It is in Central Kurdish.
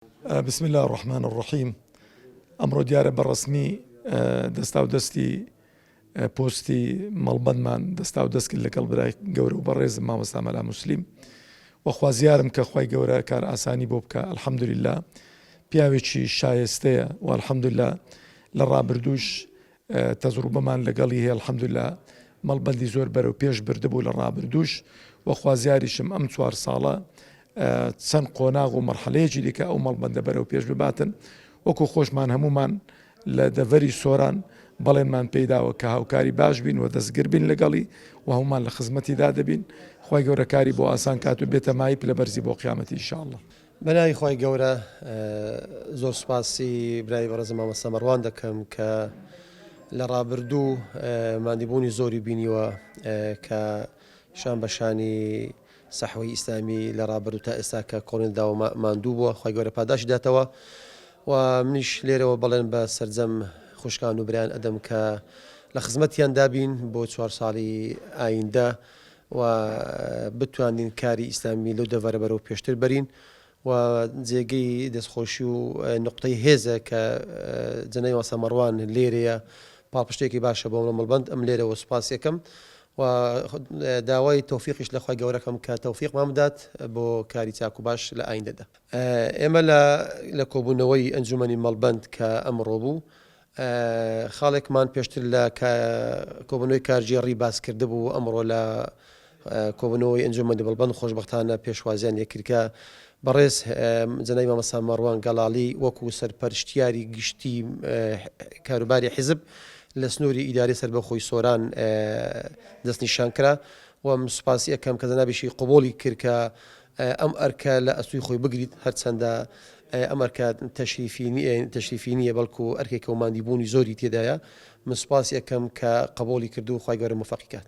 بسم الله الرحمن الرحیم. ئەمڕۆ دیارە بەڕەسمی دەستا و دەستی پۆستی مەڵبەندمان دەستا و دەستکرد لەگەڵ برای گەورە و بەڕێزم مامۆستا مەلا موسلیم وەخوازیارم کە خوای گەورە کار ئاسانی بۆ بکە. الحەمدولله پیاوێکی شایستەیە و الحەمدولله لە ڕابردووش تەجروبەمان لەگەڵی هەیە. الحەمدولله مەڵبەندی زۆر بەرەو پێش بردبوو لە ڕابردووش وەخوازیاریشم ئەم 4 ساڵە چەند قۆناغ و مەرحەلەیەکی دیکە ئەو مەڵبەندە بەرەو پێش بباتن وەکو خۆشمان هەمومان لە دەڤەری سۆران بەڵێنمان پێداوە کە هاوکاری باش بین و دەستگیر بین لەگەڵی و هەمومان لە خزمەتیدا دەبین. خوای گەورە کاری بۆ ئاسان کات و بێتە مای پلە بەرزی بۆ قیامەتی ئینشاءالله. بەناوی خوای گەورە زۆر سوپاسی برای بەڕێزم مامۆستا مەڕوان دەکەم کە لە ڕابردوو مادیبوونی زۆری بینیوە کە شان بەشانی سەحوەی ئیسلامی لە ڕابردوو تا ئێستا کە کۆڵێندا و ماندوو بووە. خوای گەورە پاداشی داتەوە و منیش لێرەوە بەڵێن بە سەرجەم خوشکان و برایان ئەدەم کە لە خزمەتیان دابین بۆ 4 ساڵی ئایندە و بتوانین کاری ئیسلامی لەو دەڤەرە بەرەو پێشتر بەرین و جێگەی دەستخۆشی و نقطەی هێزە کە جەنابی مامۆستا مەڕوان لێرەیە پاڵپشتێکی باشە بۆ مەڵبەند ئەم لێرەوە سوپاس یەکەم و داوای تەوفیقیش لە خوای گەورەکەم کە تەوفیقمان بدات بۆ کاری چاک و باش لە ئایندەدا. ئێمە لە کۆبوونەوەی ئەنجومەنی مەڵبەند کە ئەمڕۆ بوو خاڵێکمان پێشتر لە کۆبوونەوەی کارژێڕی باس کرده بوو. ئەمڕۆ لە کۆبوونەوەی ئەنجومەنی مەڵبەند خۆشبەختانە پێشوازیان یەکردکە بەڕێز جەنابی مامۆستا مەڕوان گەڵاڵی وەکو سەرپەرشتیاری گشتی کاروباری حیزب لە سنووری ئیداری سەربەخۆی سۆران دەستنیشان کرا و سوپاسی ئەەکەم کە جەنابیشی قبوڵی کرد کە ئەم ئەرکە لە ئەسووی خۆی بگریت هەرچەندە ئەم ئەرکە تەشریفی نییە بەڵکو ئەرکێکە و مادیبوونی زۆری تێدایە. من سوپاسی ئەەکەم کە قبوڵی کردو و خوای گەورە موفەقی کات.